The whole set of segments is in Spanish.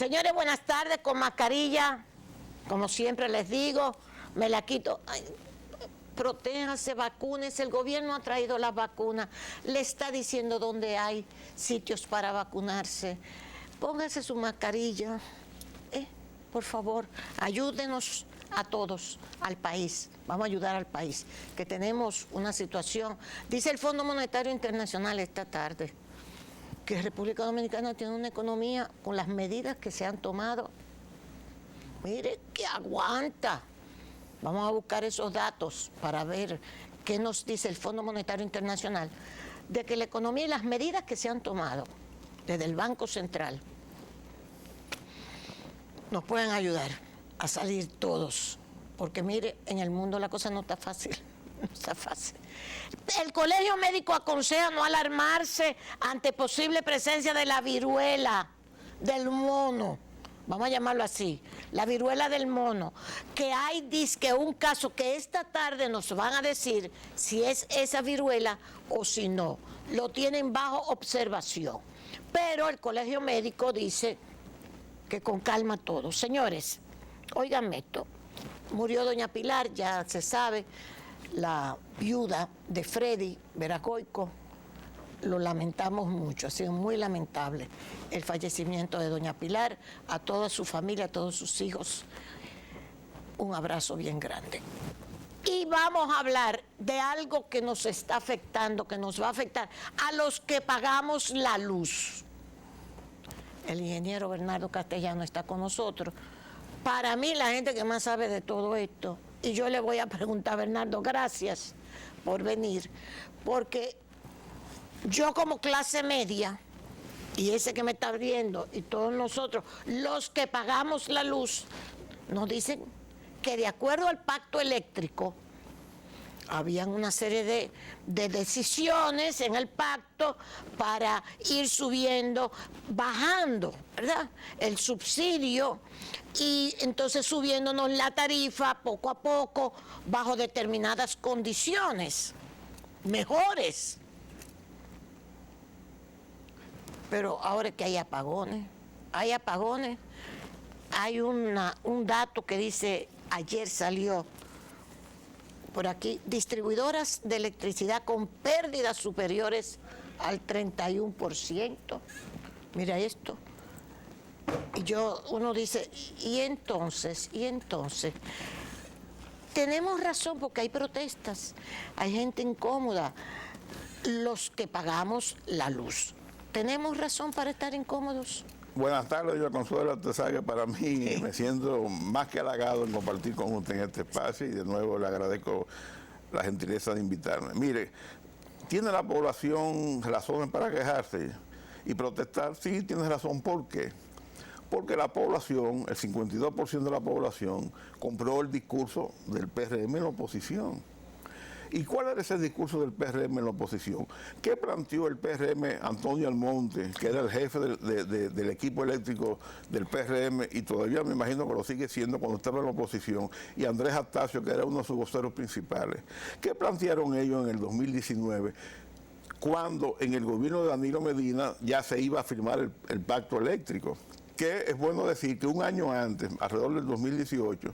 Señores, buenas tardes, con mascarilla, como siempre les digo, me la quito. Ay, protéjase, vacúnese, el gobierno ha traído las vacunas, le está diciendo dónde hay sitios para vacunarse. Póngase su mascarilla, por favor, ayúdenos a todos, al país, vamos a ayudar al país, que tenemos una situación, dice el Fondo Monetario Internacional esta tarde, que República Dominicana tiene una economía con las medidas que se han tomado, mire, que aguanta. Vamos a buscar esos datos para ver qué nos dice el Fondo Monetario Internacional, de que la economía y las medidas que se han tomado desde el Banco Central nos pueden ayudar a salir todos, porque mire, en el mundo la cosa no está fácil, no está fácil. El Colegio Médico aconseja no alarmarse ante posible presencia de la viruela del mono, vamos a llamarlo así, la viruela del mono, que hay, dizque un caso que esta tarde nos van a decir si es esa viruela o si no, lo tienen bajo observación, pero el Colegio Médico dice que con calma todo. Señores, óiganme esto, murió doña Pilar, ya se sabe, la viuda de Freddy Veracoico, lo lamentamos mucho, ha sido muy lamentable el fallecimiento de doña Pilar, a toda su familia, a todos sus hijos, un abrazo bien grande. Y vamos a hablar de algo que nos está afectando, que nos va a afectar a los que pagamos la luz. El ingeniero Bernardo Castellano está con nosotros. Para mí, la gente que más sabe de todo esto, y yo le voy a preguntar a Bernardo, gracias por venir, porque yo como clase media, y ese que me está viendo, y todos nosotros, los que pagamos la luz, nos dicen que de acuerdo al pacto eléctrico, habían una serie de decisiones en el pacto para ir subiendo, bajando, ¿verdad?, el subsidio, y entonces subiéndonos la tarifa poco a poco, bajo determinadas condiciones, mejores. Pero ahora que hay apagones, hay un dato que dice, ayer salió por aquí, distribuidoras de electricidad con pérdidas superiores al 31%. Mira esto. Y uno dice, ¿y entonces? Tenemos razón porque hay protestas, hay gente incómoda, los que pagamos la luz. ¿Tenemos razón para estar incómodos? Buenas tardes, yo Consuelo. Usted sabe que para mí me siento más que halagado en compartir con usted en este espacio y de nuevo le agradezco la gentileza de invitarme. Mire, ¿tiene la población razones para quejarse y protestar? Sí, tiene razón. ¿Por qué? Porque la población, el 52% de la población, compró el discurso del PRM en la oposición. ¿Y cuál era ese discurso del PRM en la oposición? ¿Qué planteó el PRM Antonio Almonte, que era el jefe del equipo eléctrico del PRM, y todavía me imagino que lo sigue siendo cuando estaba en la oposición, y Andrés Astacio, que era uno de sus voceros principales? ¿Qué plantearon ellos en el 2019, cuando en el gobierno de Danilo Medina ya se iba a firmar el pacto eléctrico? Que es bueno decir que un año antes, alrededor del 2018,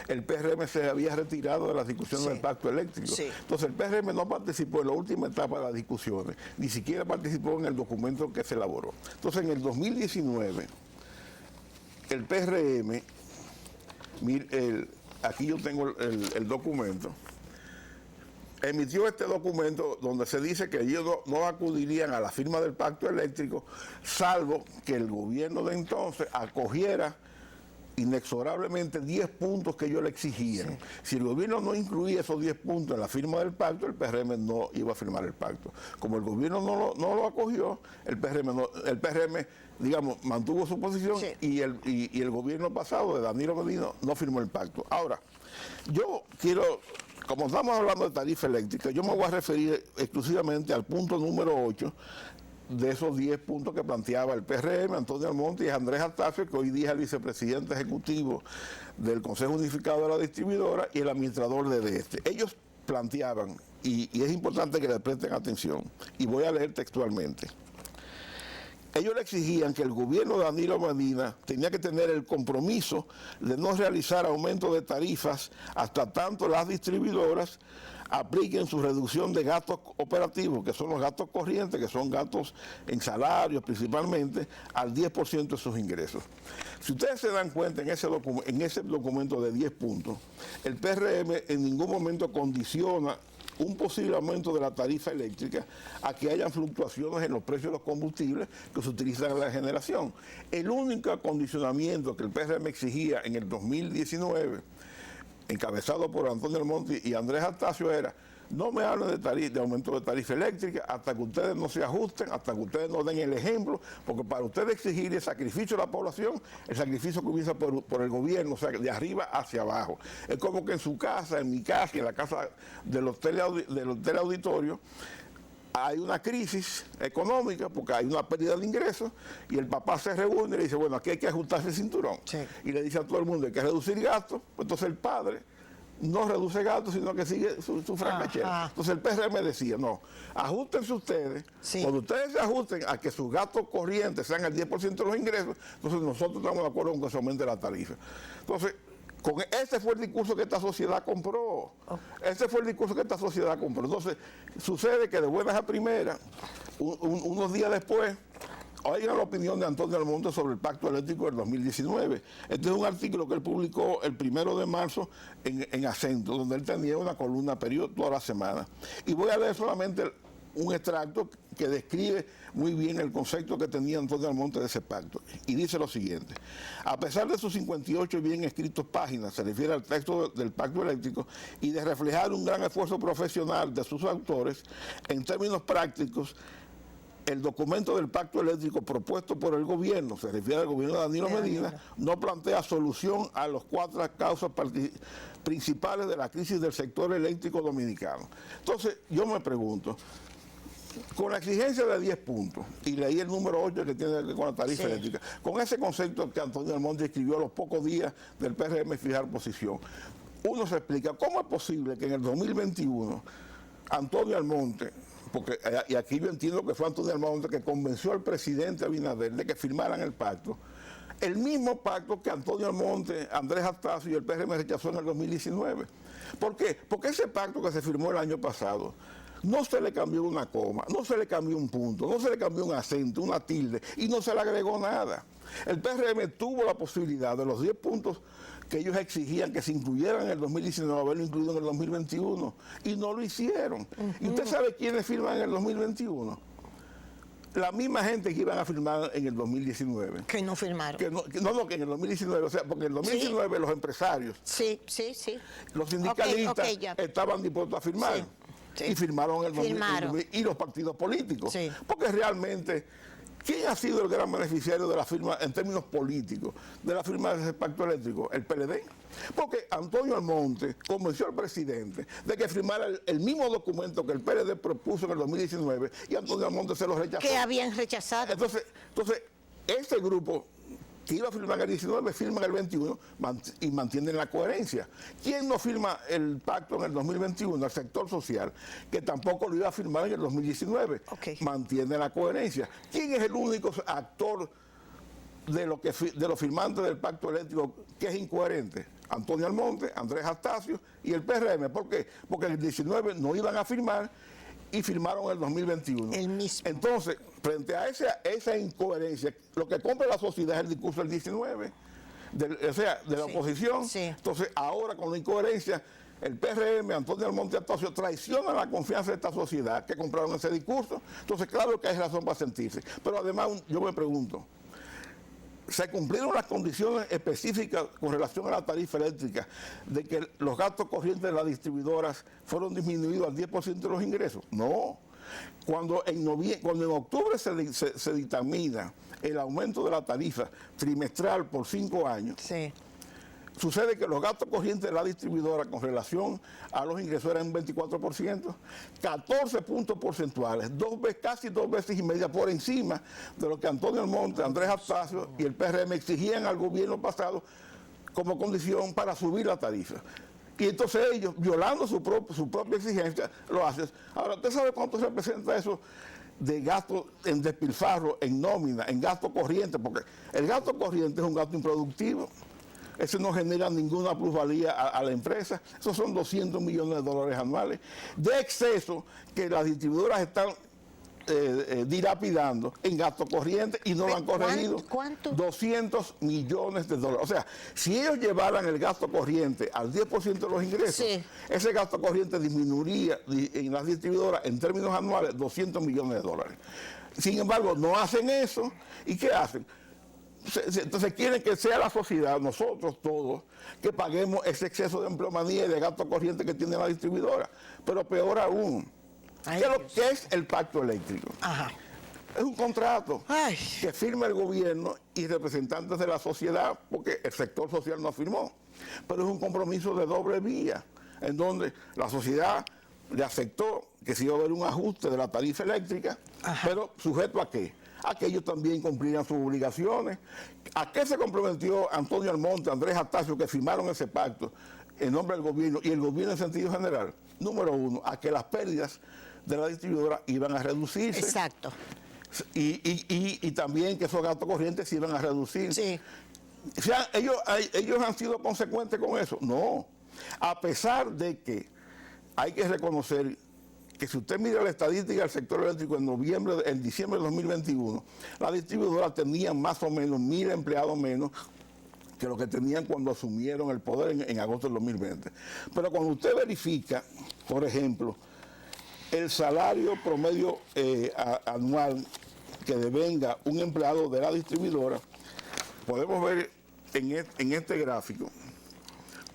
el PRM se había retirado de las discusiones del pacto eléctrico. Sí. Entonces el PRM no participó en la última etapa de las discusiones, ni siquiera participó en el documento que se elaboró. Entonces en el 2019, el PRM, aquí yo tengo el documento, emitió este documento donde se dice que ellos no acudirían a la firma del pacto eléctrico, salvo que el gobierno de entonces acogiera inexorablemente 10 puntos que ellos le exigían. Sí. Si el gobierno no incluía esos 10 puntos en la firma del pacto, el PRM no iba a firmar el pacto. Como el gobierno no lo acogió, el PRM, digamos, mantuvo su posición. Sí. y el gobierno pasado de Danilo Medina no firmó el pacto. Ahora, yo quiero, como estamos hablando de tarifa eléctrica, yo me voy a referir exclusivamente al punto número 8 de esos 10 puntos que planteaba el PRM, Antonio Almonte y Andrés Astacio, que hoy día es el vicepresidente ejecutivo del Consejo Unificado de la Distribuidora y el administrador de este. Ellos planteaban, y es importante que le presten atención, y voy a leer textualmente, ellos le exigían que el gobierno de Danilo Medina tenía que tener el compromiso de no realizar aumento de tarifas hasta tanto las distribuidoras apliquen su reducción de gastos operativos, que son los gastos corrientes, que son gastos en salarios principalmente, al 10% de sus ingresos. Si ustedes se dan cuenta en ese documento de 10 puntos, el PRM en ningún momento condiciona un posible aumento de la tarifa eléctrica a que hayan fluctuaciones en los precios de los combustibles que se utilizan en la generación. El único acondicionamiento que el PRM exigía en el 2019, encabezado por Antonio Almonte y Andrés Astacio, era: no me hablen de aumento de tarifa eléctrica hasta que ustedes no se ajusten, hasta que ustedes no den el ejemplo, porque para ustedes exigir el sacrificio de la población, el sacrificio comienza por el gobierno, o sea, de arriba hacia abajo. Es como que en su casa, en mi casa, en la casa del hotel auditorio, hay una crisis económica porque hay una pérdida de ingresos y el papá se reúne y le dice: bueno, aquí hay que ajustarse el cinturón. Sí. Y le dice a todo el mundo: hay que reducir gastos. Pues entonces el padre no reduce gastos, sino que sigue su francachera. Entonces el PRM decía: no, ajustense ustedes. Sí. Cuando ustedes se ajusten a que sus gastos corrientes sean el 10% de los ingresos, entonces nosotros estamos de acuerdo con que se aumente la tarifa. Entonces, ese fue el discurso que esta sociedad compró. Ese fue el discurso que esta sociedad compró. Entonces, sucede que de buenas a primeras, unos días después, oigan la opinión de Antonio Almonte sobre el pacto eléctrico del 2019. Este es un artículo que él publicó el 1 de marzo en Acento, donde él tenía una columna periódica toda la semana. Y voy a leer solamente un extracto que describe muy bien el concepto que tenía Antonio Almonte de ese pacto. Y dice lo siguiente: a pesar de sus 58 bien escritos páginas, se refiere al texto del pacto eléctrico, y de reflejar un gran esfuerzo profesional de sus autores, en términos prácticos, el documento del pacto eléctrico propuesto por el gobierno, se refiere al gobierno de Danilo Medina, no plantea solución a las 4 causas principales de la crisis del sector eléctrico dominicano. Entonces, yo me pregunto, con la exigencia de 10 puntos, y leí el número 8 que tiene que ver con la tarifa eléctrica, con ese concepto que Antonio Almonte escribió a los pocos días del PRM fijar posición, uno se explica cómo es posible que en el 2021 Antonio Almonte, porque, y aquí yo entiendo que fue Antonio Almonte que convenció al presidente Abinader de que firmaran el pacto, el mismo pacto que Antonio Almonte, Andrés Astacio y el PRM rechazó en el 2019. ¿Por qué? Porque ese pacto que se firmó el año pasado, no se le cambió una coma, no se le cambió un punto, no se le cambió un acento, una tilde, y no se le agregó nada. El PRM tuvo la posibilidad de los 10 puntos que ellos exigían que se incluyeran en el 2019, haberlo incluido en el 2021, y no lo hicieron. ¿Y usted sabe quiénes firman en el 2021? La misma gente que iban a firmar en el 2019. Que no firmaron. Que en el 2019, o sea, porque en el 2019 los empresarios, los sindicalistas estaban dispuestos a firmar. Y firmaron en el 2019, y los partidos políticos. Porque realmente, ¿quién ha sido el gran beneficiario de la firma, en términos políticos, de la firma de ese pacto eléctrico? El PLD. Porque Antonio Almonte convenció al presidente de que firmara el mismo documento que el PLD propuso en el 2019, y Antonio Almonte se lo rechazó. Que habían rechazado. Entonces ese grupo que iba a firmar el 19, firma el 21 y mantienen la coherencia. ¿Quién no firma el pacto en el 2021? El sector social, que tampoco lo iba a firmar en el 2019. Mantiene la coherencia. ¿Quién es el único actor de los firmantes del pacto eléctrico que es incoherente? Antonio Almonte, Andrés Astacio y el PRM. ¿Por qué? Porque en el 19 no iban a firmar y firmaron en el 2021. El mismo. Entonces, frente a esa incoherencia, lo que compra la sociedad es el discurso del 19, de la oposición. Entonces, ahora con la incoherencia, el PRM, Antonio Almonte Astacio, traiciona la confianza de esta sociedad que compraron ese discurso. Entonces, claro que hay razón para sentirse. Pero además, yo me pregunto, ¿se cumplieron las condiciones específicas con relación a la tarifa eléctrica de que los gastos corrientes de las distribuidoras fueron disminuidos al 10% de los ingresos? No. Cuando en octubre se dictamina el aumento de la tarifa trimestral por 5 años, sucede que los gastos corrientes de la distribuidora con relación a los ingresos eran un 24%, 14 puntos porcentuales, casi 2 veces y media por encima de lo que Antonio Almonte, Andrés Astacio y el PRM exigían al gobierno pasado como condición para subir la tarifa. Y entonces ellos, violando su propia exigencia, lo hacen. Ahora, ¿usted sabe cuánto representa eso de gasto en despilfarro, en nómina, en gasto corriente, porque el gasto corriente es un gasto improductivo. Ese no genera ninguna plusvalía a la empresa. Esos son 200 millones de dólares anuales de exceso que las distribuidoras están dilapidando en gasto corriente y no lo han corregido. ¿Cuánto? 200 millones de dólares. O sea, si ellos llevaran el gasto corriente al 10% de los ingresos, sí, ese gasto corriente disminuiría en las distribuidoras en términos anuales 200 millones de dólares. Sin embargo, no hacen eso. ¿Y qué hacen? Entonces quieren que sea la sociedad, nosotros todos, que paguemos ese exceso de empleomanía y de gasto corriente que tiene la distribuidora. Pero peor aún, ¿qué es el pacto eléctrico? Ajá. Es un contrato Ay. que firma el gobierno y representantes de la sociedad, porque el sector social no firmó. Pero es un compromiso de doble vía, en donde la sociedad le aceptó que se iba a haber un ajuste de la tarifa eléctrica, ajá, pero sujeto a qué? A que ellos también cumplieran sus obligaciones. ¿A qué se comprometió Antonio Almonte, Andrés Astacio, que firmaron ese pacto en nombre del gobierno y el gobierno en sentido general? Número uno, a que las pérdidas de la distribuidora iban a reducirse. Exacto. Y también que esos gastos corrientes se iban a reducir. Sí. O sea, ellos han sido consecuentes con eso. No. A pesar de que hay que reconocer que si usted mira la estadística del sector eléctrico en diciembre de 2021, las distribuidoras tenían más o menos 1.000 empleados menos que lo que tenían cuando asumieron el poder en agosto del 2020. Pero cuando usted verifica, por ejemplo, el salario promedio anual que devenga un empleado de la distribuidora, podemos ver en este gráfico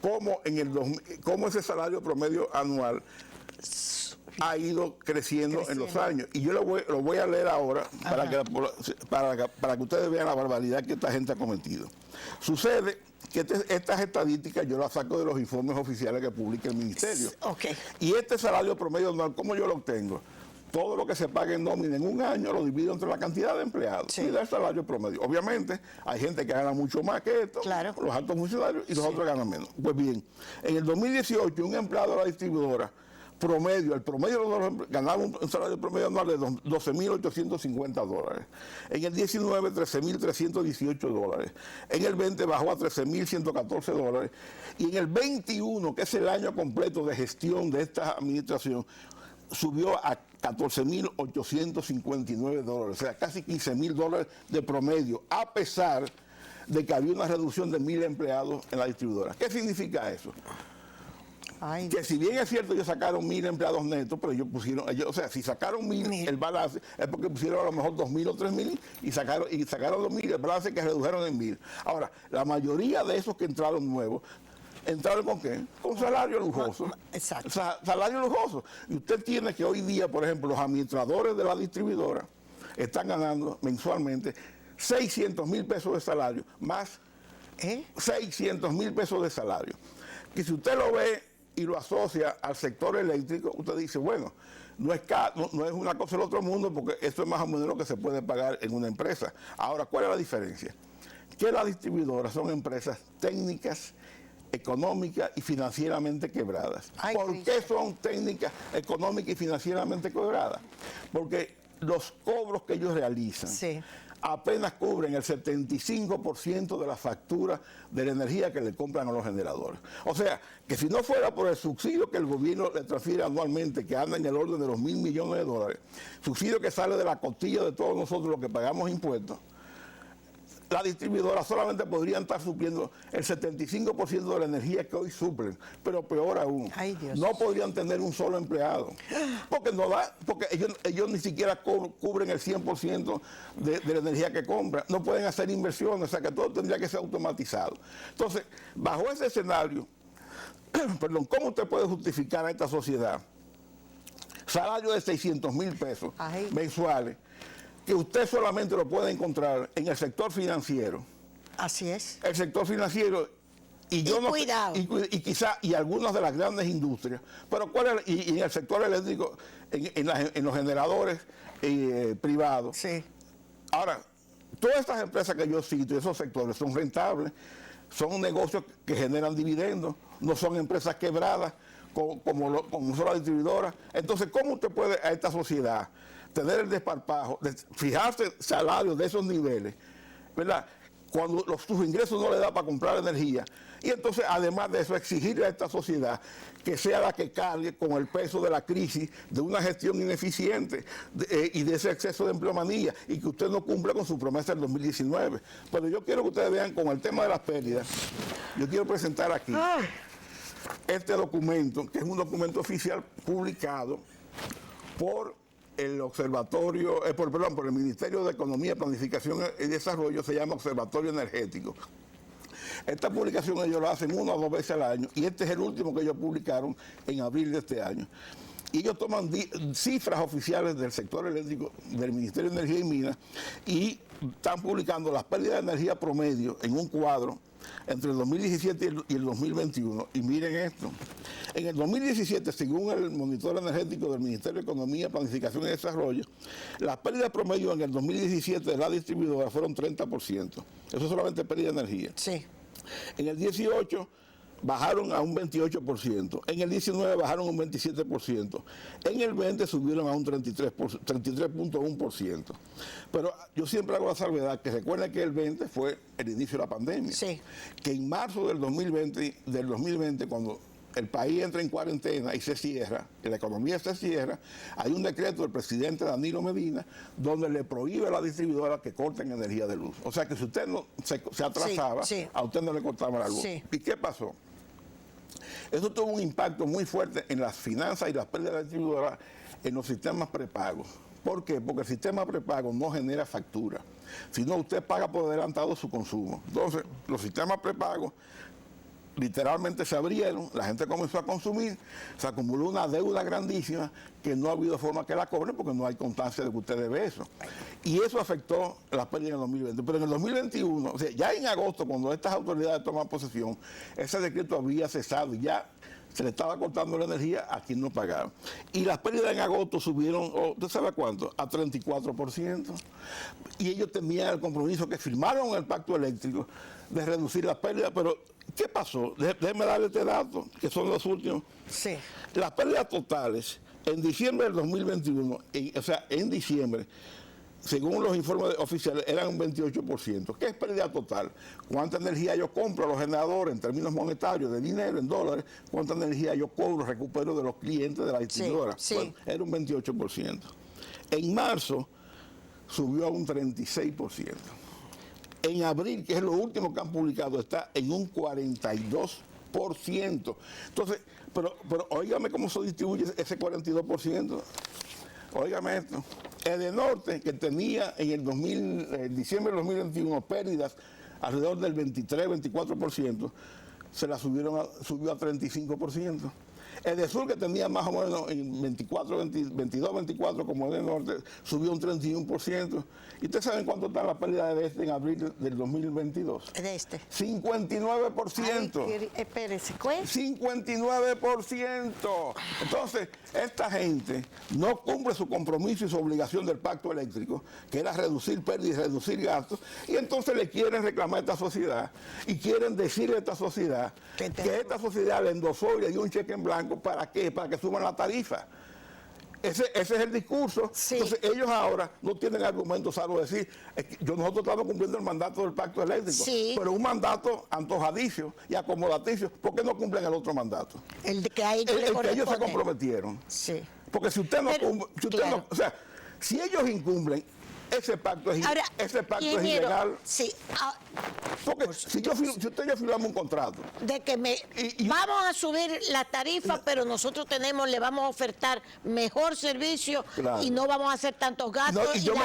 cómo ese salario promedio anual ha ido creciendo en los años. Y yo lo voy a leer ahora para que ustedes vean la barbaridad que esta gente ha cometido. Sucede que estas estadísticas yo las saco de los informes oficiales que publica el ministerio. Okay. Y este salario promedio anual, ¿cómo yo lo obtengo? Todo lo que se pague en nómina en un año lo divido entre la cantidad de empleados, sí, y da el salario promedio. Obviamente hay gente que gana mucho más que esto, claro, los altos funcionarios, y los otros ganan menos. Pues bien, en el 2018 un empleado de la distribuidora el promedio ganaba un salario promedio anual de $12.850. En el 19, $13.318. En el 20 bajó a $13.114. Y en el 21, que es el año completo de gestión de esta administración, subió a $14.859. O sea, casi $15.000 de promedio, a pesar de que había una reducción de 1.000 empleados en la distribuidora. ¿Qué significa eso? Ay, que si bien es cierto, ellos sacaron 1.000 empleados netos, pero ellos pusieron, o sea, si sacaron 1.000, el balance es porque pusieron a lo mejor 2.000 o 3.000 y sacaron 2.000, el balance que redujeron en 1.000. Ahora, la mayoría de esos que entraron nuevos, ¿entraron con qué? Con salario lujoso. Exacto. Salario lujoso. Y usted tiene que hoy día, por ejemplo, los administradores de la distribuidora están ganando mensualmente 600.000 pesos de salario, más 600.000 pesos de salario. Y si usted lo ve y lo asocia al sector eléctrico, usted dice, bueno, no es una cosa del otro mundo, porque eso es más o menos lo que se puede pagar en una empresa. Ahora, ¿cuál es la diferencia? Que las distribuidoras son empresas técnicas, económicas y financieramente quebradas. ¿Por qué son técnicas, económicas y financieramente quebradas? Porque los cobros que ellos realizan, sí, apenas cubren el 75% de la factura de la energía que le compran a los generadores. O sea, que si no fuera por el subsidio que el gobierno le transfiere anualmente, que anda en el orden de los $1.000 millones, subsidio que sale de la costilla de todos nosotros los que pagamos impuestos, la distribuidora solamente podrían estar supliendo el 75% de la energía que hoy suplen, pero peor aún, no podrían tener un solo empleado, porque ellos ni siquiera cubren el 100% de la energía que compran, no pueden hacer inversiones, o sea que todo tendría que ser automatizado. Entonces, bajo ese escenario, perdón, ¿cómo usted puede justificar a esta sociedad salario de 600.000 pesos mensuales, que usted solamente lo puede encontrar en el sector financiero? Así es. El sector financiero y quizá algunas de las grandes industrias, pero y en el sector eléctrico, en los generadores privados. Sí. Ahora, todas estas empresas que yo cito, esos sectores son rentables, son negocios que generan dividendos, no son empresas quebradas como son las distribuidoras. Entonces, ¿cómo usted puede a esta sociedad tener el desparpajo, de fijarse salarios de esos niveles, ¿verdad? Cuando sus ingresos no le da para comprar energía. Y entonces, además de eso, exigirle a esta sociedad que sea la que cargue con el peso de la crisis, de una gestión ineficiente y de ese exceso de empleomanía, y que usted no cumpla con su promesa del 2019. Pero yo quiero que ustedes vean con el tema de las pérdidas, yo quiero presentar aquí este documento, que es un documento oficial publicado por el Observatorio, por el Ministerio de Economía, Planificación y Desarrollo, se llama Observatorio Energético. Esta publicación ellos la hacen 1 o 2 veces al año, y este es el último que ellos publicaron en abril de este año. Y ellos toman cifras oficiales del sector eléctrico, del Ministerio de Energía y Minas, y están publicando las pérdidas de energía promedio en un cuadro entre el 2017 y el 2021. Y miren esto. En el 2017, según el monitor energético del Ministerio de Economía, Planificación y Desarrollo, las pérdidas promedio en el 2017 de la distribuidora fueron 30%. Eso es solamente pérdida de energía. Sí. En el 18 bajaron a un 28%, en el 19 bajaron a un 27%, en el 20 subieron a un 33.1%. Pero yo siempre hago la salvedad que recuerden que el 20 fue el inicio de la pandemia, sí, que en marzo del 2020, cuando el país entra en cuarentena y se cierra, y la economía se cierra, hay un decreto del presidente Danilo Medina donde le prohíbe a la distribuidora que corten energía de luz. O sea que si usted no se atrasaba, sí, sí, a usted no le cortaban la luz. Sí. ¿Y qué pasó? Eso tuvo un impacto muy fuerte en las finanzas y las pérdidas de la distribuidora en los sistemas prepagos. ¿Por qué? Porque el sistema prepago no genera factura, sino usted paga por adelantado su consumo. Entonces, los sistemas prepagos literalmente se abrieron, la gente comenzó a consumir, se acumuló una deuda grandísima que no ha habido forma que la cobren porque no hay constancia de que usted debe eso. Y eso afectó las pérdidas en el 2020. Pero en el 2021, o sea, ya en agosto, cuando estas autoridades toman posesión, ese decreto había cesado y ya se le estaba cortando la energía a quien no pagaba. Y las pérdidas en agosto subieron, ¿usted sabe cuánto? A 34%. Y ellos tenían el compromiso que firmaron el pacto eléctrico de reducir las pérdidas, pero ¿qué pasó? Déjeme darle este dato, que son los últimos. Sí. Las pérdidas totales en diciembre del 2021, o sea, en diciembre, según los informes oficiales, eran un 28%. ¿Qué es pérdida total? ¿Cuánta energía yo compro a los generadores en términos monetarios, de dinero, en dólares? ¿Cuánta energía yo cobro, recupero de los clientes de la distribuidora? Sí, sí. Bueno, era un 28%. En marzo subió a un 36%. En abril, que es lo último que han publicado, está en un 42%. Entonces, pero óigame cómo se distribuye ese 42%. Óigame esto. Edenorte, que tenía en el diciembre del 2021 pérdidas alrededor del 23-24%, subió a 35%. Edesur, que tenía más o menos en 22-24 como Edenorte, subió un 31%. ¿Y ustedes saben cuánto está la pérdida de este en abril del 2022? De este. 59%. Ay, espérese, ¿cuál? 59%. Entonces, esta gente no cumple su compromiso y su obligación del pacto eléctrico, que era reducir pérdidas y reducir gastos, y entonces le quieren reclamar a esta sociedad y quieren decirle a esta sociedad que esta sociedad le endosó y le dio un cheque en blanco. ¿Para qué? Para que suban la tarifa. Ese es el discurso. Sí. Entonces ellos ahora no tienen argumentos salvo decir, nosotros estamos cumpliendo el mandato del pacto eléctrico, sí, pero un mandato antojadicio y acomodaticio. ¿Por qué no cumplen el otro mandato? El de que a ellos, el que ellos se comprometieron. Sí. Porque si usted no cumple, claro, o sea, si ellos incumplen, ese pacto es, ahora, es ilegal. Sí. Porque si usted y yo firmamos un contrato. De que vamos a subir la tarifa, pero nosotros le vamos a ofertar mejor servicio, claro, y no vamos a hacer tantos gastos y yo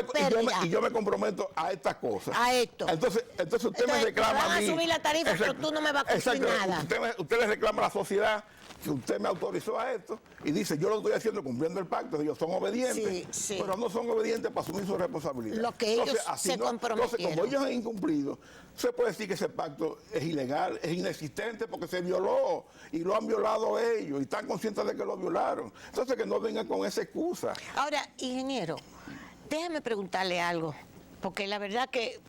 me comprometo a estas cosas. A esto. Entonces usted me reclama a mí. Van a subir la tarifa, pero tú no me vas a cumplir nada. Usted le reclama a la sociedad que usted me autorizó a esto y dice, yo lo estoy haciendo cumpliendo el pacto, ellos son obedientes, sí, pero no son obedientes para asumir su responsabilidad. Lo que ellos se comprometieron. Entonces, como ellos han incumplido, se puede decir que ese pacto es ilegal, es inexistente porque se violó y lo han violado ellos y están conscientes de que lo violaron. Entonces, que no vengan con esa excusa. Ahora, ingeniero, déjame preguntarle algo, porque la verdad que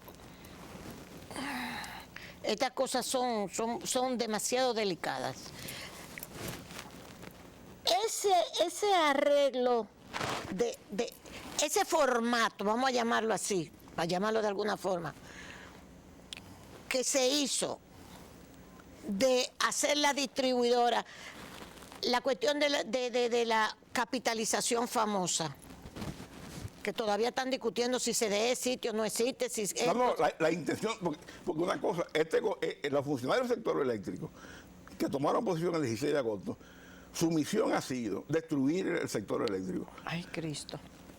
estas cosas son demasiado delicadas. Ese arreglo ese formato, vamos a llamarlo así, para llamarlo de alguna forma, que se hizo de hacer la distribuidora, la cuestión de la capitalización famosa, que todavía están discutiendo si se existe o no existe. Si la intención, porque una cosa, los funcionarios del sector eléctrico que tomaron posición el 16 de agosto, su misión ha sido destruir el sector eléctrico. Ay, Cristo.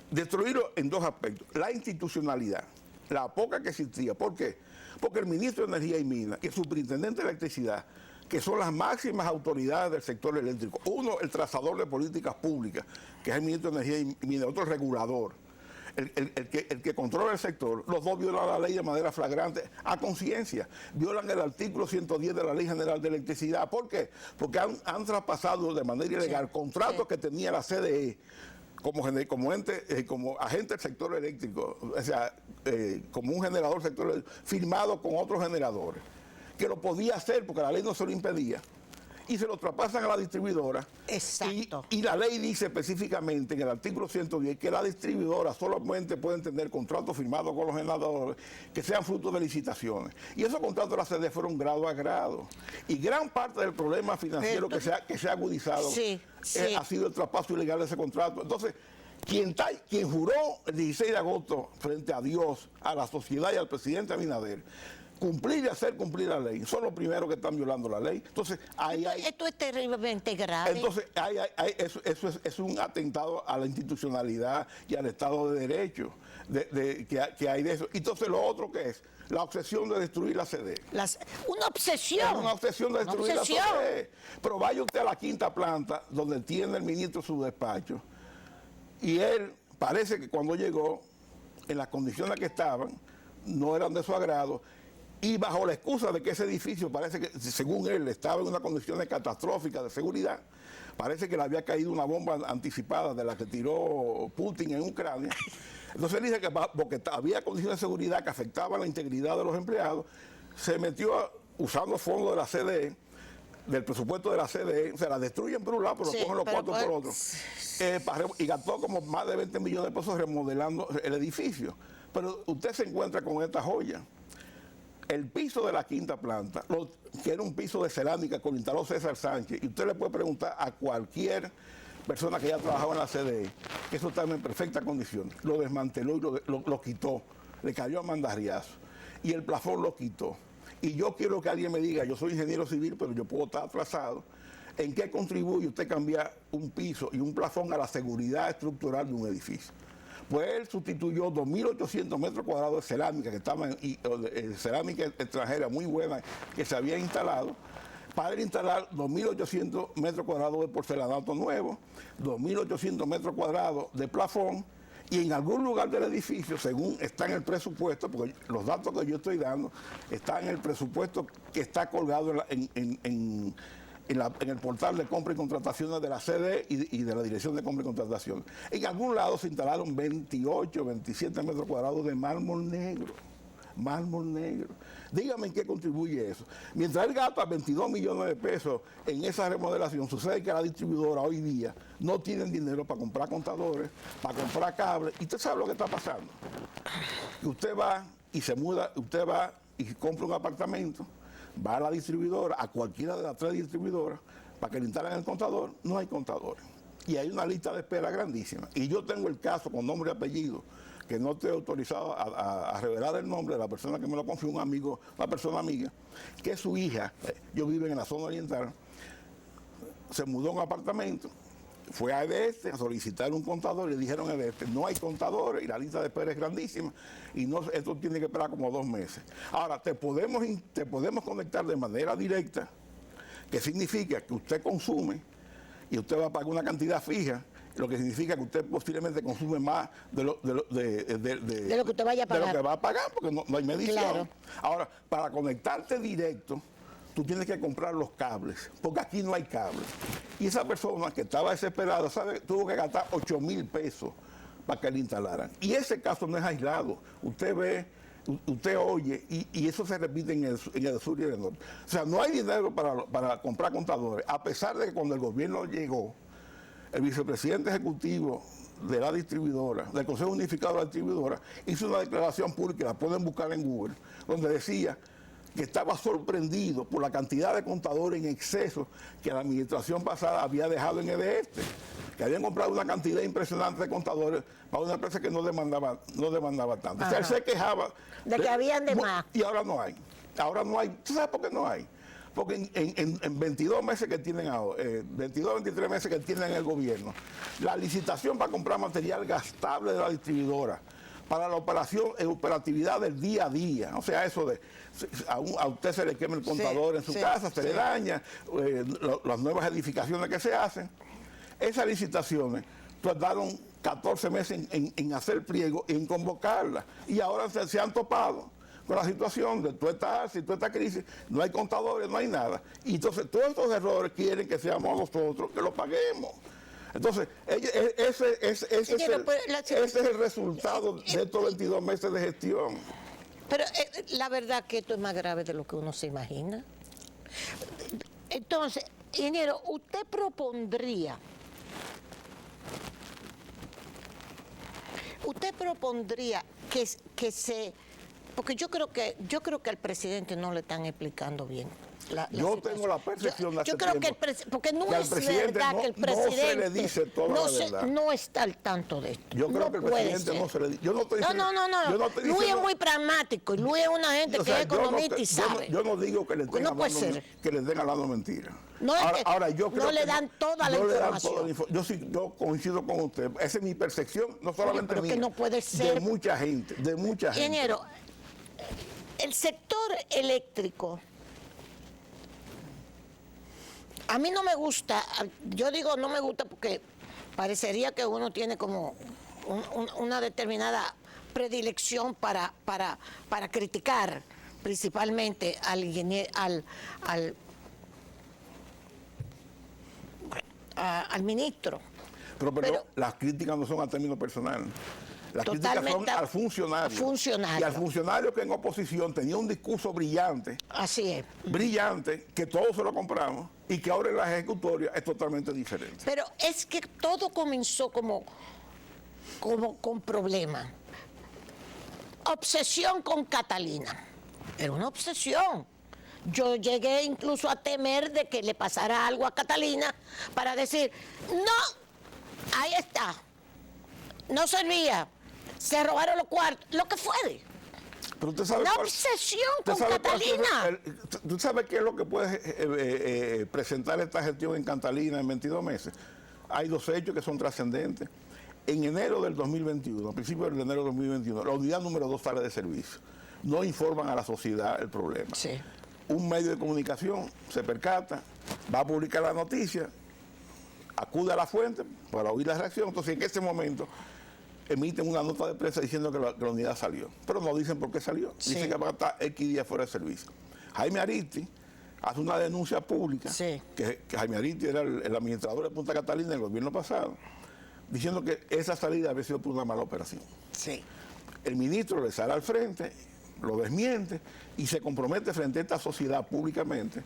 Destruirlo en dos aspectos. La institucionalidad, la poca que existía. ¿Por qué? Porque el ministro de Energía y Minas y el superintendente de Electricidad, que son las máximas autoridades del sector eléctrico, uno, el trazador de políticas públicas, que es el ministro de Energía y Minas, otro, el regulador, el que controla el sector, los dos violan la ley de manera flagrante a conciencia, violan el artículo 110 de la Ley General de Electricidad. ¿Por qué? Porque han traspasado de manera ilegal contratos que tenía la CDE como agente del sector eléctrico, o sea, como un generador del sector eléctrico, firmado con otros generadores, que lo podía hacer porque la ley no se lo impedía, y se lo traspasan a la distribuidora. Exacto. Y la ley dice específicamente en el artículo 110 que la distribuidora solamente pueden tener contratos firmados con los generadores que sean fruto de licitaciones. Y esos contratos de la CDE fueron grado a grado. Y gran parte del problema financiero que se ha agudizado ha sido el traspaso ilegal de ese contrato. Entonces, quien juró el 16 de agosto frente a Dios, a la sociedad y al presidente Abinader, cumplir y hacer cumplir la ley, son los primeros que están violando la ley. Entonces, esto es terriblemente grave. Entonces, eso es un atentado a la institucionalidad y al Estado de Derecho que hay de eso. Entonces, lo otro que es la obsesión de destruir la CDE. Una obsesión. Es una obsesión de destruir la CDE. Pero vaya usted a la quinta planta, donde tiene el ministro su despacho, y él parece que cuando llegó, en las condiciones que estaban, no eran de su agrado. Y bajo la excusa de que ese edificio parece que, según él, estaba en una condición catastrófica de seguridad, parece que le había caído una bomba anticipada de la que tiró Putin en Ucrania. Entonces él dice que porque había condiciones de seguridad que afectaban la integridad de los empleados, se metió usando fondos de la CDE, del presupuesto de la CDE, o sea, la destruyen por un lado, pero cogen los cuartos por otro. Y gastó como más de 20 millones de pesos remodelando el edificio. Pero usted se encuentra con esta joya. El piso de la quinta planta, que era un piso de cerámica que lo instaló César Sánchez, y usted le puede preguntar a cualquier persona que haya trabajado en la CDE, que eso estaba en perfecta condición. Lo desmanteló y lo quitó, le cayó a mandarriazo, y el plafón lo quitó. Y yo quiero que alguien me diga, yo soy ingeniero civil, pero yo puedo estar atrasado, ¿en qué contribuye usted cambiar un piso y un plafón a la seguridad estructural de un edificio? Pues él sustituyó 2.800 metros cuadrados de cerámica, que estaban cerámica extranjera muy buena, que se había instalado, para él instalar 2.800 metros cuadrados de porcelanato nuevo, 2.800 metros cuadrados de plafón, y en algún lugar del edificio, según está en el presupuesto, porque los datos que yo estoy dando están en el presupuesto que está colgado en el portal de compra y contrataciones de la CDE y de la Dirección de Compra y Contratación. En algún lado se instalaron 28, 27 metros cuadrados de mármol negro. Mármol negro. Dígame en qué contribuye eso. Mientras él gasta 22 millones de pesos en esa remodelación, sucede que la distribuidora hoy día no tiene dinero para comprar contadores, para comprar cables. ¿Y usted sabe lo que está pasando? Que usted va y se muda, usted va y compra un apartamento, va a la distribuidora, a cualquiera de las 3 distribuidoras, para que le instalen el contador, no hay contadores. Y hay una lista de espera grandísima. Y yo tengo el caso con nombre y apellido, que no estoy autorizado a revelar el nombre de la persona que me lo confió, un amigo, una persona amiga, que su hija, yo vivo en la zona oriental, se mudó a un apartamento, fue a EDES a solicitar un contador y le dijeron a EDES, no hay contadores y la lista de espera es grandísima y esto tiene que esperar como 2 meses. Ahora, te podemos conectar de manera directa, que significa que usted consume y usted va a pagar una cantidad fija, lo que significa que usted posiblemente consume más de lo que usted vaya a pagar. De lo que va a pagar, porque no hay medición. Claro. Ahora, para conectarte directo, tú tienes que comprar los cables, porque aquí no hay cables. Y esa persona que estaba desesperada, tuvo que gastar 8,000 pesos para que le instalaran. Y ese caso no es aislado. Usted ve, usted oye, y eso se repite en el sur y en el norte. O sea, no hay dinero para comprar contadores, a pesar de que cuando el gobierno llegó, el vicepresidente ejecutivo de la distribuidora, del Consejo Unificado de la Distribuidora, hizo una declaración pública, la pueden buscar en Google, donde decía que estaba sorprendido por la cantidad de contadores en exceso que la administración pasada había dejado en EDESTE, que habían comprado una cantidad impresionante de contadores para una empresa que no demandaba tanto. O sea, él se quejaba de que habían de más. Y ahora no hay. Ahora no hay. ¿Tú sabes por qué no hay? Porque en 22 meses que tienen ahora, 22, 23 meses que tienen el gobierno, la licitación para comprar material gastable de la distribuidora, para la operatividad del día a día, o sea, eso de a usted se le quema el contador en su casa, se le daña, las nuevas edificaciones que se hacen, esas licitaciones tardaron 14 meses en hacer pliego y en convocarlas, y ahora se han topado con la situación de toda esta crisis, no hay contadores, no hay nada. Y entonces todos estos errores quieren que seamos nosotros que lo paguemos. Entonces, ese es el resultado de estos 22 meses de gestión. Pero la verdad que esto es más grave de lo que uno se imagina. Entonces, ingeniero, usted propondría que se... Porque yo creo que al presidente no le están explicando bien. Yo tengo la percepción de yo creo que porque no es verdad que el presidente no se le dice toda la verdad. No está al tanto de esto. Yo creo que el presidente no se le dice. Yo no estoy diciendo, no. Luis es muy pragmático y Luis es una gente que es economista y sabe. Yo no digo que le estén hablando mentiras. Ahora, yo creo no le dan toda la información. Yo coincido con usted. Esa es mi percepción, no solamente mía, que no puede ser. De mucha gente. Ingeniero, el sector eléctrico, a mí no me gusta, yo digo no me gusta porque parecería que uno tiene como una determinada predilección para criticar principalmente al ministro. Pero las críticas no son a término personal. Las críticas son al funcionario. Y al funcionario que en oposición tenía un discurso brillante. Así es. Brillante, que todos se lo compramos y que ahora en la ejecutoria es totalmente diferente. Pero es que todo comenzó como con problemas. Obsesión con Catalina. Era una obsesión. Yo llegué incluso a temer de que le pasara algo a Catalina para decir, no, ahí está, no servía. Se robaron los cuartos, lo que fuere. Pero usted sabe una obsesión con Catalina. ¿Tú sabes qué es lo que puede presentar esta gestión en Catalina en 22 meses? Hay dos hechos que son trascendentes. En enero del 2021, a principios de enero del 2021, la unidad número 2 sale de servicio. No informan a la sociedad el problema. Sí. Un medio de comunicación se percata, va a publicar la noticia, acude a la fuente para oír la reacción. Entonces, en ese momento emiten una nota de prensa diciendo que la unidad salió, pero no dicen por qué salió. Sí. Dicen que va a estar X días fuera de servicio. Jaime Aristi hace una denuncia pública, sí, que Jaime Aristi era el administrador de Punta Catalina del gobierno pasado, diciendo que esa salida había sido por una mala operación. Sí. El ministro le sale al frente, lo desmiente y se compromete frente a esta sociedad públicamente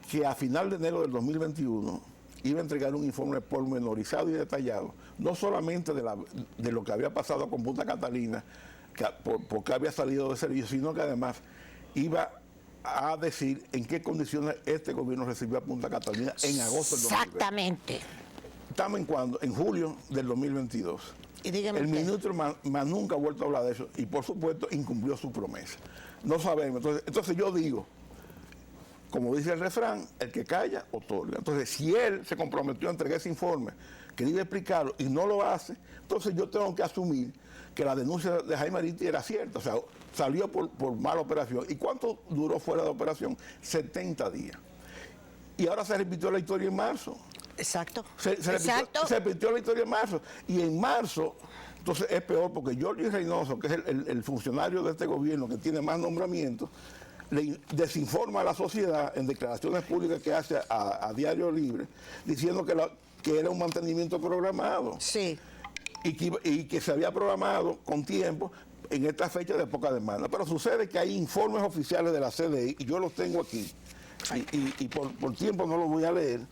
que a final de enero del 2021 iba a entregar un informe pormenorizado y detallado, no solamente de lo que había pasado con Punta Catalina, porque había salido de servicio, sino que además iba a decir en qué condiciones este gobierno recibió a Punta Catalina en agosto del 2020. Exactamente. ¿Estamos en cuándo? En julio del 2022. Y dígame el ministro más nunca ha vuelto a hablar de eso y por supuesto incumplió su promesa. No sabemos. Entonces yo digo, como dice el refrán, el que calla, otorga. Entonces, si él se comprometió a entregar ese informe, que iba a explicarlo y no lo hace, entonces yo tengo que asumir que la denuncia de Jaime Aristi era cierta. O sea, salió por mala operación. ¿Y cuánto duró fuera de operación? 70 días. Y ahora se repitió la historia en marzo. Exacto. Se repitió la historia en marzo. Y en marzo, entonces es peor porque Jorge Reynoso, que es el funcionario de este gobierno que tiene más nombramientos, le desinforma a la sociedad en declaraciones públicas que hace a Diario Libre, diciendo que era un mantenimiento programado. Sí. Y que se había programado con tiempo en esta fecha de poca demanda. Pero sucede que hay informes oficiales de la CDI, y yo los tengo aquí, y por tiempo no los voy a leer,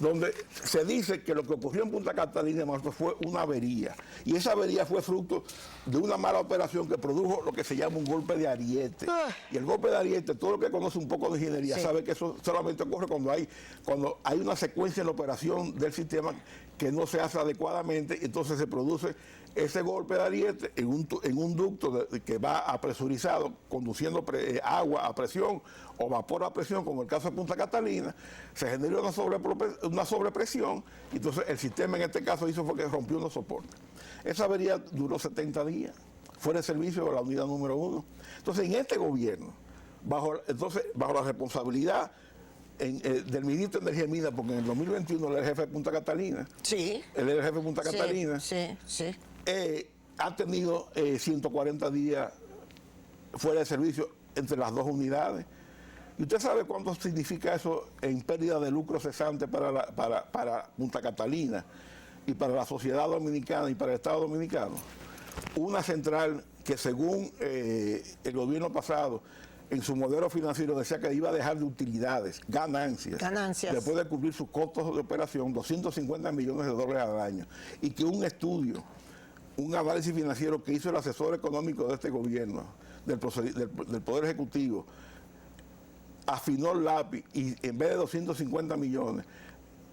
donde se dice que lo que ocurrió en Punta Catalina fue una avería. Y esa avería fue fruto de una mala operación que produjo lo que se llama un golpe de ariete. Y el golpe de ariete, todo lo que conoce un poco de ingeniería sabe que eso solamente ocurre cuando hay una secuencia en la operación del sistema que no se hace adecuadamente, y entonces se produce ese golpe de ariete en un ducto que va apresurizado, conduciendo agua a presión o vapor a presión, como el caso de Punta Catalina. Se generó una sobrepresión, y entonces el sistema en este caso fue que rompió unos soportes. Esa avería duró 70 días, fuera de servicio de la unidad número 1. Entonces, en este gobierno, bajo la responsabilidad del ministro de Energía y Minas, porque en el 2021 él era el jefe de Punta Catalina. Sí. Él era el jefe de Punta Catalina. Sí. Ha tenido 140 días fuera de servicio entre las dos unidades. ¿Y usted sabe cuánto significa eso en pérdida de lucro cesante para Punta Catalina y para la sociedad dominicana y para el Estado dominicano? Una central que, según el gobierno pasado, en su modelo financiero decía que iba a dejar de utilidades, ganancias, después de cubrir sus costos de operación, 250 millones de dólares al año, y que un estudio, un análisis financiero que hizo el asesor económico de este gobierno, del Poder Ejecutivo, afinó el lápiz, y en vez de 250 millones,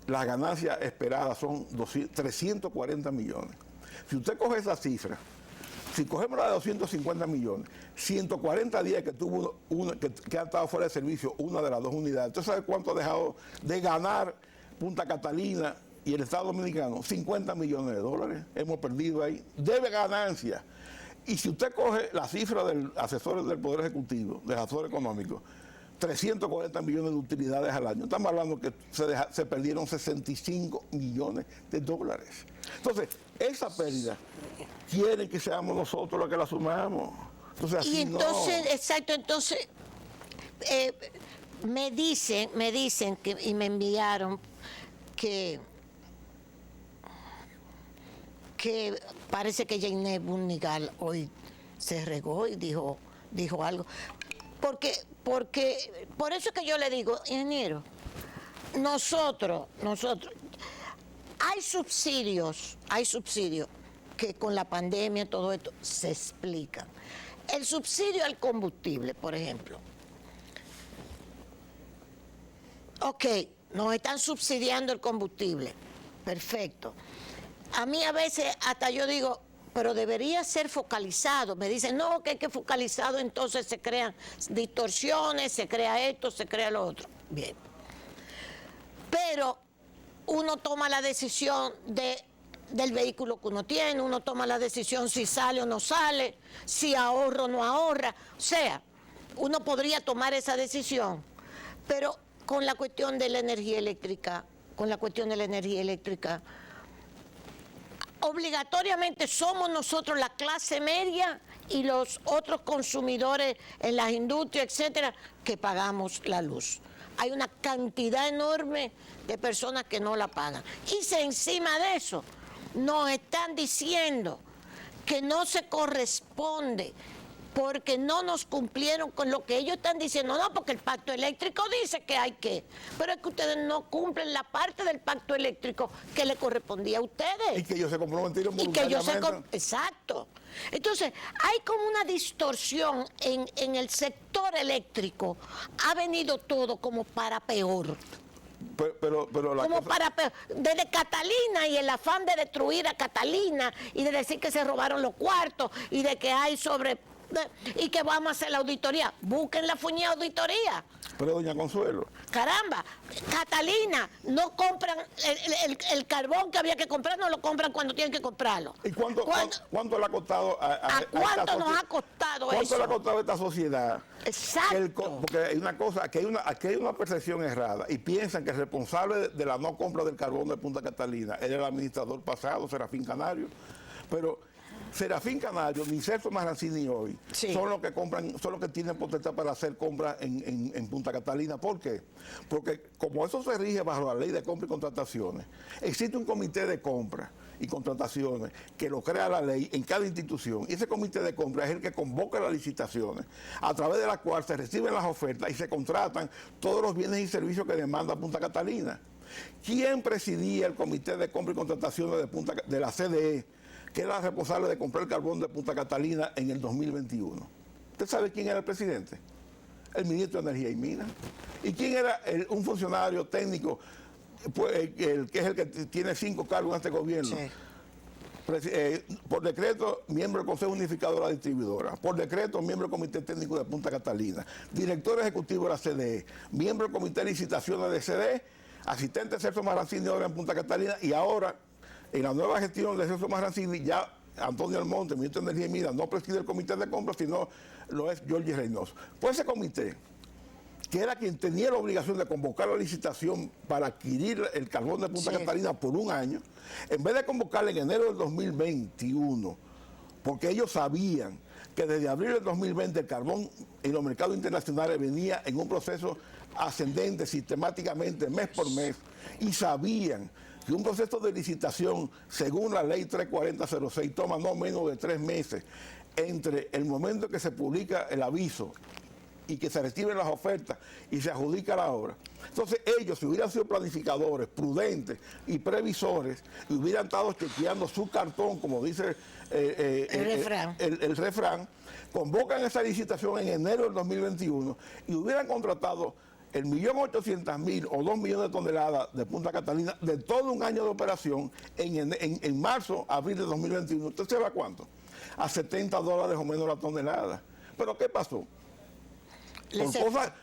las ganancias esperadas son 340 millones. Si usted coge esa cifra, si cogemos la de 250 millones, 140 días que tuvo que ha estado fuera de servicio una de las dos unidades, ¿usted sabe cuánto ha dejado de ganar Punta Catalina y el Estado Dominicano? 50 millones de dólares hemos perdido ahí, debe ganancia. Y si usted coge la cifra del asesor del Poder Ejecutivo, del asesor económico, 340 millones de utilidades al año. Estamos hablando que se perdieron 65 millones de dólares. Entonces, esa pérdida quieren que seamos nosotros los que la sumamos. Entonces, así y entonces, no. exacto, entonces me dicen y me enviaron que parece que Jainé Bunigal hoy se regó y dijo algo. Porque por eso es que yo le digo, ingeniero, nosotros, hay subsidios que con la pandemia todo esto se explican. El subsidio al combustible, por ejemplo. Ok, nos están subsidiando el combustible, perfecto. A mí a veces hasta yo digo, pero debería ser focalizado. Me dicen, no, que focalizado, entonces se crean distorsiones, se crea esto, se crea lo otro. Bien. Pero uno toma la decisión del vehículo que uno tiene, uno toma la decisión si sale o no sale, si ahorra o no ahorra. O sea, uno podría tomar esa decisión, pero con la cuestión de la energía eléctrica, obligatoriamente somos nosotros la clase media y los otros consumidores en las industrias, etcétera, que pagamos la luz. Hay una cantidad enorme de personas que no la pagan. Y encima de eso, nos están diciendo que no se corresponde porque no nos cumplieron con lo que ellos están diciendo. No, porque el pacto eléctrico dice que hay que. Pero es que ustedes no cumplen la parte del pacto eléctrico que le correspondía a ustedes. Y que ellos se comprometieron voluntariamente. Exacto. Entonces, hay como una distorsión en el sector eléctrico. Ha venido todo como para peor. Pero la como cosa... para peor. Desde Catalina y el afán de destruir a Catalina y de decir que se robaron los cuartos y de que hay y que vamos a hacer la auditoría. Busquen la fuñida auditoría. Pero doña Consuelo. Caramba, Catalina, no compran el carbón que había que comprar, no lo compran cuando tienen que comprarlo. ¿Y cuánto le ha costado a cuánto nos ha costado ¿Cuánto eso? le ha costado a esta sociedad? Exacto. Porque hay una cosa, aquí hay una percepción errada y piensan que el responsable de la no compra del carbón de Punta Catalina era el administrador pasado, Serafín Canario. Pero Serafín Canario, ni Celso Marrancini hoy, son los que compran, son los que tienen potestad para hacer compras en Punta Catalina. ¿Por qué? Porque como eso se rige bajo la ley de compra y contrataciones, existe un comité de compra y contrataciones que lo crea la ley en cada institución. Y ese comité de compra es el que convoca las licitaciones, a través de la cual se reciben las ofertas y se contratan todos los bienes y servicios que demanda Punta Catalina. ¿Quién presidía el Comité de Compra y Contrataciones de la CDE, que era responsable de comprar el carbón de Punta Catalina en el 2021? ¿Usted sabe quién era el presidente? El ministro de Energía y Minas. ¿Y quién era un funcionario técnico, pues, que es el que tiene 5 cargos en este gobierno? Sí. Por decreto, miembro del Consejo Unificado de la Distribuidora. Por decreto, miembro del Comité Técnico de Punta Catalina. Director ejecutivo de la CDE. Miembro del Comité de Licitaciones de CDE. Asistente de Celso Marrancini ahora en Punta Catalina. Y ahora, en la nueva gestión de Celso Marrancini, ya Antonio Almonte, ministro de Energía y Minas, no preside el Comité de Compras, sino lo es Jorge Reynoso. Pues ese comité, que era quien tenía la obligación de convocar la licitación para adquirir el carbón de Punta Catalina por un año, en vez de convocarla en enero del 2021, porque ellos sabían que desde abril del 2020 el carbón en los mercados internacionales venía en un proceso ascendente sistemáticamente mes por mes, y sabían que un proceso de licitación, según la ley 34006, toma no menos de 3 meses entre el momento que se publica el aviso y que se reciben las ofertas y se adjudica la obra. Entonces ellos, si hubieran sido planificadores, prudentes y previsores, y hubieran estado chequeando su cartón, como dice el refrán, convocan esa licitación en enero del 2021 y hubieran contratado el 1.800.000 o 2 millones de toneladas de Punta Catalina de todo un año de operación en marzo, abril de 2021. ¿Usted sabe a cuánto? A $70 o menos la tonelada. ¿Pero qué pasó?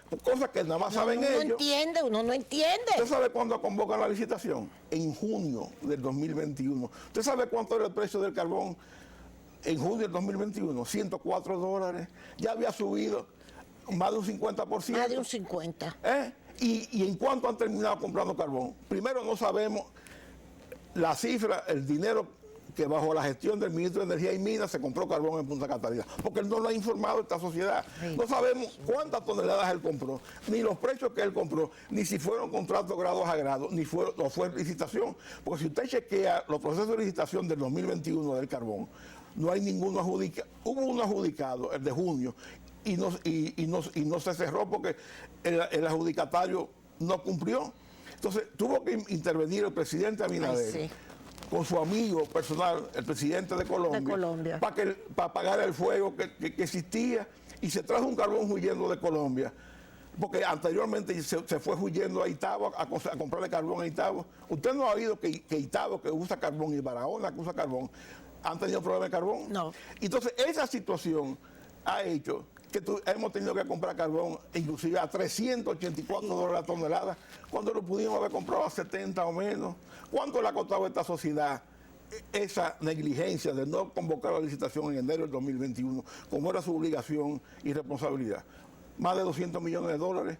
Por cosas que nada más saben ellos. Uno no entiende. ¿Usted sabe cuándo convocan la licitación? En junio del 2021. ¿Usted sabe cuánto era el precio del carbón en junio del 2021? $104. Ya había subido más de un 50%. Más de un 50%. ¿Y en cuánto han terminado comprando carbón? Primero, no sabemos la cifra, el dinero que bajo la gestión del ministro de Energía y Minas se compró carbón en Punta Catalina, porque él no lo ha informado a esta sociedad. Sí. No sabemos cuántas toneladas él compró, ni los precios que él compró, ni si fueron contratos grados a grado, ni fue licitación. Porque si usted chequea los procesos de licitación del 2021 del carbón, no hay ninguno adjudicado. Hubo uno adjudicado, el de junio, y no se cerró porque el adjudicatario no cumplió. Entonces tuvo que intervenir el presidente Abinader con su amigo personal, el presidente de Colombia. Para pagar el fuego que existía, y se trajo un carbón huyendo de Colombia, porque anteriormente se fue huyendo a Itabo a comprarle carbón a Itabo. Usted no ha oído que Itabo, que usa carbón, y Barahona, que usa carbón, han tenido problemas de carbón. No. Entonces esa situación ha hecho que hemos tenido que comprar carbón inclusive a $384 la tonelada, cuando lo pudimos haber comprado a 70 o menos. ¿Cuánto le ha costado a esta sociedad esa negligencia de no convocar la licitación en enero del 2021, como era su obligación y responsabilidad? Más de $200 millones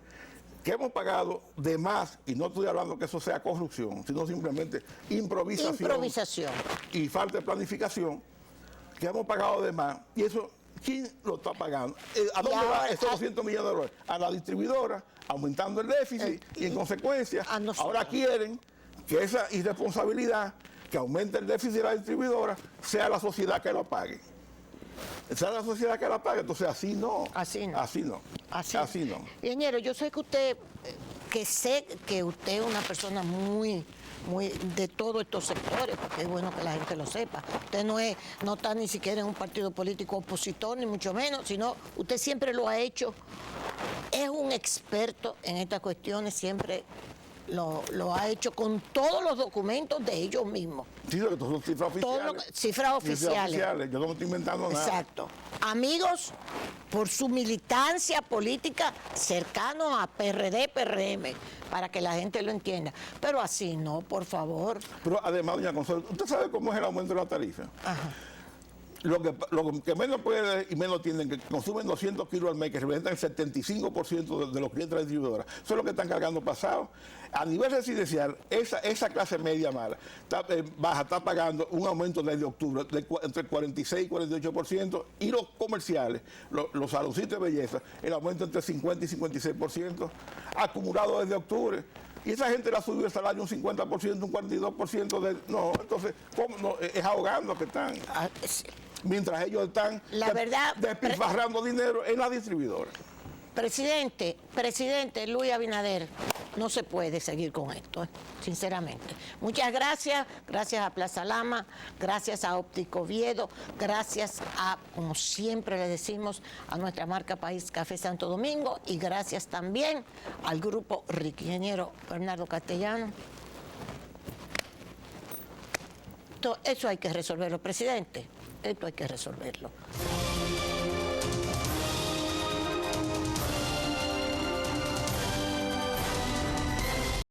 que hemos pagado de más, y no estoy hablando que eso sea corrupción, sino simplemente improvisación. Y falta de planificación, que hemos pagado de más, y eso, ¿quién lo está pagando? ¿A dónde va esos $200 millones? A la distribuidora, aumentando el déficit, y en consecuencia, ahora quieren que esa irresponsabilidad, que aumente el déficit de la distribuidora, sea la sociedad que lo pague. Sea la sociedad que la pague. Entonces así no. Ingeniero, yo sé que usted es una persona muy de todos estos sectores, porque es bueno que la gente lo sepa. Usted no está ni siquiera en un partido político opositor, ni mucho menos, sino usted siempre lo ha hecho. Es un experto en estas cuestiones, siempre lo ha hecho con todos los documentos de ellos mismos. Sí, que son cifras oficiales. Cifras oficiales. Yo no estoy inventando nada. Exacto. Amigos, por su militancia política, cercanos a PRD, PRM, para que la gente lo entienda. Pero así no, por favor. Pero además, doña Consuelo, ¿usted sabe cómo es el aumento de la tarifa? Ajá. Lo que menos puede y menos tienen, que consumen 200 kilos al mes, que representan el 75% de los clientes de la distribuidora, son los que están cargando pasado. A nivel residencial, esa clase media mala, baja, está pagando un aumento desde octubre entre 46 y 48%, y los comerciales, los saloncitos de belleza, el aumento entre 50 y 56%, acumulado desde octubre. Y esa gente le ha subido el salario un 50%, un 42%. No, entonces, ¿cómo no? Es ahogando que están. Mientras ellos están despilfarrando dinero en la distribuidora. Presidente Luis Abinader, no se puede seguir con esto, sinceramente. Muchas gracias a Plaza Lama, gracias a Óptico Oviedo, gracias a, como siempre le decimos, a nuestra marca País Café Santo Domingo y gracias también al grupo ingeniero Bernardo Castellano. Eso hay que resolverlo, presidente, esto hay que resolverlo.